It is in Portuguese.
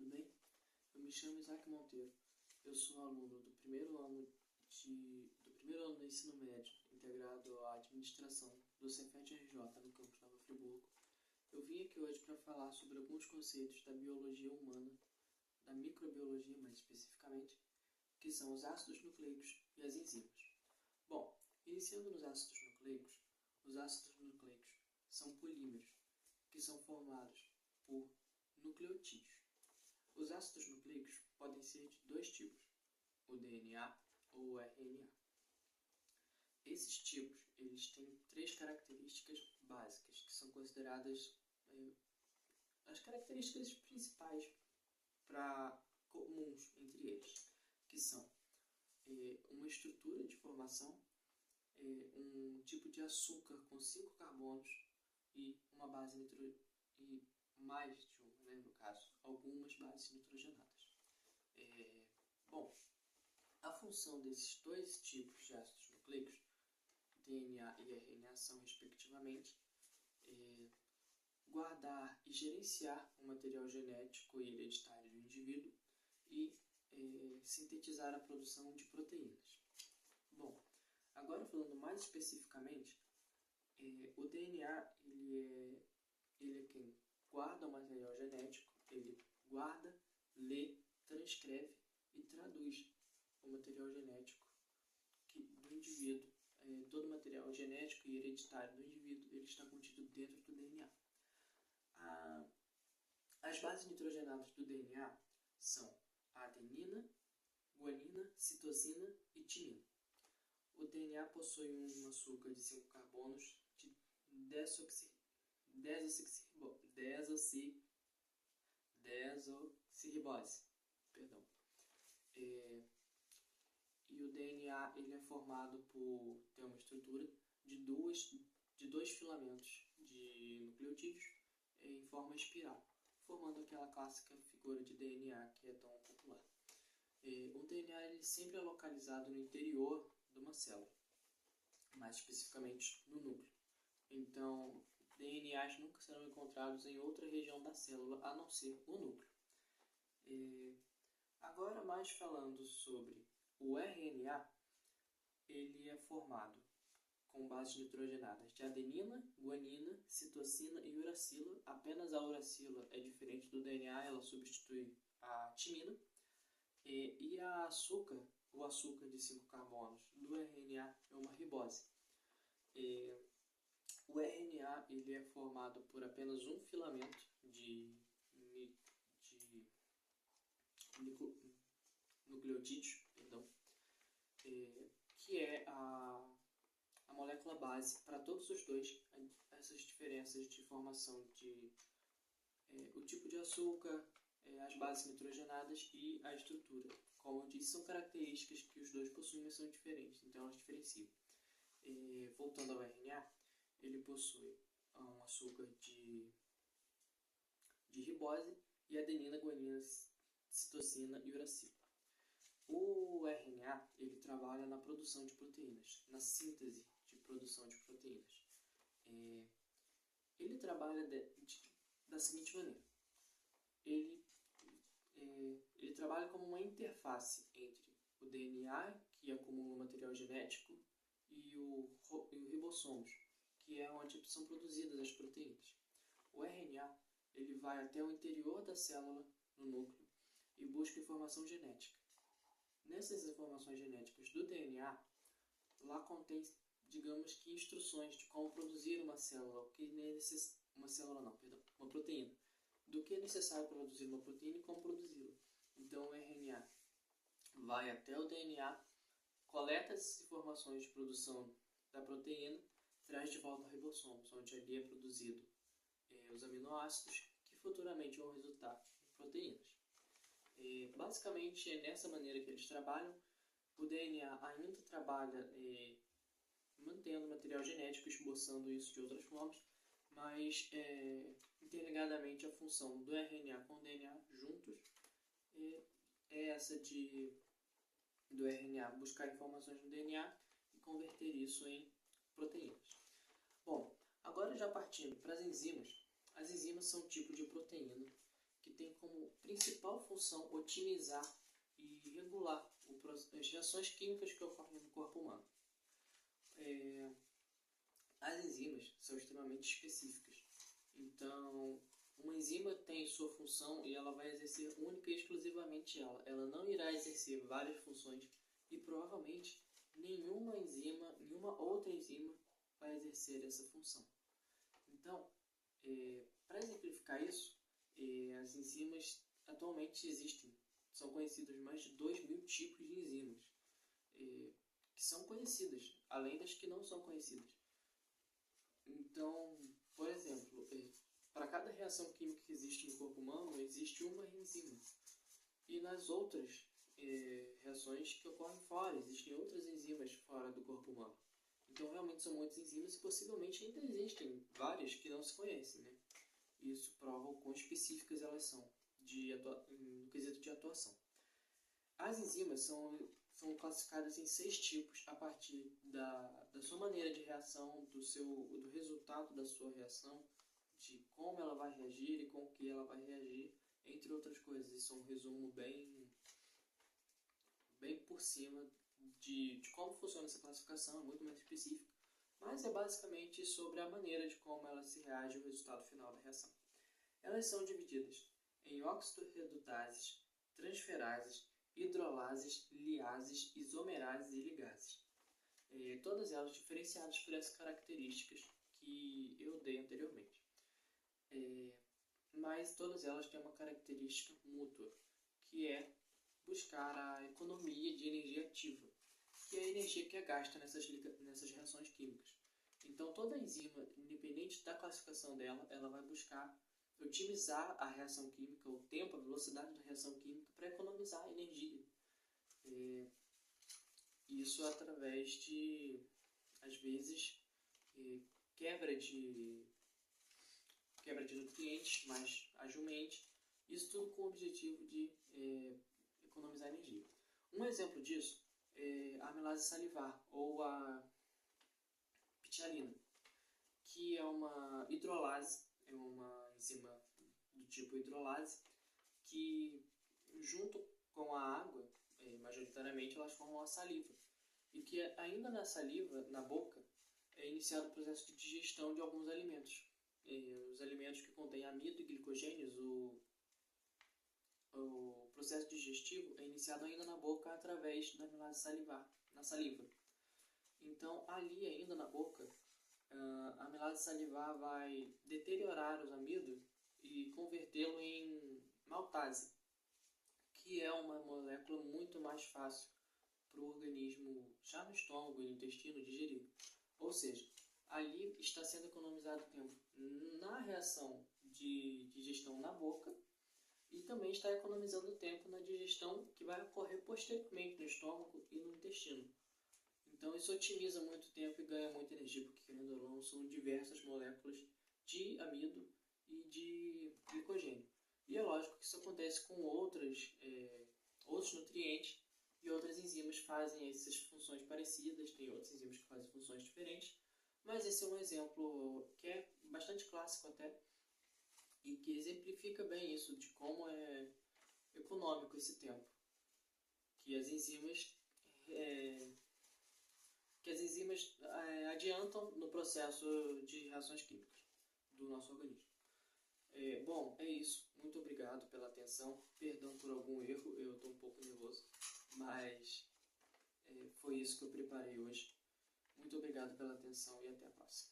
tudo bem? Eu me chamo Isaac Monteiro, eu sou aluno do primeiro ano do ensino médio, integrado à administração do Cefet-RJ no campus Nova Friburgo. Eu vim aqui hoje para falar sobre alguns conceitos da biologia humana, da microbiologia mais especificamente, que são os ácidos nucleicos e as enzimas. Bom, iniciando nos ácidos nucleicos, os ácidos nucleicos são polímeros, que são formados por nucleotídeos. Os ácidos nucleicos podem ser de dois tipos, o DNA ou o RNA. Esses tipos eles têm três características básicas, que são consideradas as características principais comuns entre eles, que são uma estrutura de formação, um tipo de açúcar com 5 carbonos e uma base e mais de uma, né, no caso, algumas bases nitrogenadas. Bom, a função desses dois tipos de ácidos nucleicos, DNA e RNA, são, respectivamente, guardar e gerenciar o material genético e hereditário do indivíduo e sintetizar a produção de proteínas. Bom, agora falando mais especificamente, o DNA ele é quem guarda o material genético, ele guarda, lê, transcreve e traduz o material genético do indivíduo. Todo o material genético e hereditário do indivíduo ele está contido dentro do DNA. As bases nitrogenadas do DNA são a adenina, guanina, citosina e timina. O DNA possui um açúcar de 5 carbonos de desoxirribose. E o DNA ele é formado tem uma estrutura de dois filamentos de nucleotídeos em forma espiral, formando aquela clássica figura de DNA que é tão popular. O DNA ele sempre é localizado no interior de uma célula, mais especificamente no núcleo. Então, DNAs nunca serão encontrados em outra região da célula a não ser o núcleo. Agora, mais falando sobre o RNA, ele é formado com bases nitrogenadas de adenina, guanina, citosina e uracila. Apenas a uracila é diferente do DNA, ela substitui a timina. E o açúcar de 5 carbonos do RNA é uma ribose. O RNA ele é formado por apenas um filamento de nucleotídeos, que é a molécula base para todos os dois. Essas diferenças de formação o tipo de açúcar, as bases nitrogenadas e a estrutura. Como eu disse, são características que os dois possuem, mas são diferentes, então elas diferenciam. Voltando ao RNA, ele possui um açúcar de ribose e adenina, guanina, citosina e uracila. O RNA ele trabalha na produção de proteínas, na síntese de produção de proteínas. Ele trabalha da seguinte maneira. Ele trabalha como uma interface entre o DNA, que acumula o material genético, e o ribossomos, que é onde são produzidas as proteínas. O RNA ele vai até o interior da célula, no núcleo, e busca informação genética. Nessas informações genéticas do DNA, lá contém, digamos que, instruções de como produzir uma proteína. Do que é necessário para produzir uma proteína e como produzi-la. Então o RNA vai até o DNA, coleta essas informações de produção da proteína, traz de volta ao ribossomos, onde ali é produzido os aminoácidos que futuramente vão resultar em proteínas. Basicamente é nessa maneira que eles trabalham. O DNA ainda trabalha mantendo o material genético, esboçando isso de outras formas, mas interligadamente a função do RNA com o DNA juntos é essa do RNA buscar informações no DNA e converter isso em proteínas. Bom, agora já partindo para as enzimas são um tipo de proteína que que tem como principal função otimizar e regular as reações químicas que ocorrem no corpo humano. As enzimas são extremamente específicas. Então, uma enzima tem sua função e ela vai exercer única e exclusivamente ela. Ela não irá exercer várias funções e provavelmente nenhuma outra enzima vai exercer essa função. Então, para exemplificar isso, as enzimas atualmente existem. São conhecidos mais de 2.000 tipos de enzimas que são conhecidas, além das que não são conhecidas. Então, por exemplo, para cada reação química que existe no corpo humano, existe uma enzima. E nas outras reações que ocorrem fora, existem outras enzimas fora do corpo humano. Então, realmente são muitas enzimas e possivelmente ainda existem várias que não se conhecem, né? Isso prova o quão específicas elas são no quesito de atuação. As enzimas são classificadas em 6 tipos a partir da sua maneira de reação, do resultado da sua reação, de como ela vai reagir e com o que ela vai reagir, entre outras coisas. Isso é um resumo bem por cima de como funciona essa classificação, é muito mais específica, mas é basicamente sobre a maneira de como ela se reage ao resultado final da reação. Elas são divididas em oxidorredutases, transferases, hidrolases, liases, isomerases e ligases. Todas elas diferenciadas por essas características que eu dei anteriormente. Mas todas elas têm uma característica mútua, que é buscar a economia de energia ativa, que é a energia que é gasta nessas reações químicas. Então, toda enzima, independente da classificação dela, ela vai buscar otimizar a reação química, o tempo, a velocidade da reação química, para economizar energia. Isso através de, às vezes, quebra de nutrientes mais agilmente. Isso tudo com o objetivo de economizar energia. Um exemplo disso é a amilase salivar, ou a ptialina, que é uma hidrolase, é uma enzima do tipo hidrolase, que junto com a água, majoritariamente elas formam a saliva, e que ainda na saliva, na boca, é iniciado o processo de digestão de alguns alimentos. Os alimentos que contêm amido e glicogênios, o processo digestivo é iniciado ainda na boca através da amilase salivar, na saliva. Então, ali ainda na boca, a amilase salivar vai deteriorar os amidos e convertê-lo em maltase, que é uma molécula muito mais fácil para o organismo, já no estômago e no intestino, digerir. Ou seja, ali está sendo economizado tempo na reação de digestão na boca e também está economizando tempo na digestão que vai ocorrer posteriormente no estômago e no intestino. Então isso otimiza muito tempo e ganha muita energia, porque querendo ou não, são diversas moléculas de amido e de glicogênio. E é lógico que isso acontece com outros nutrientes, e outras enzimas fazem essas funções parecidas, tem outras enzimas que fazem funções diferentes, mas esse é um exemplo que é bastante clássico até, e que exemplifica bem isso, de como é econômico esse tempo, que as enzimas adiantam no processo de reações químicas do nosso organismo. Bom, é isso. Muito obrigado pela atenção. Perdão por algum erro, eu estou um pouco nervoso, mas foi isso que eu preparei hoje. Muito obrigado pela atenção e até a próxima.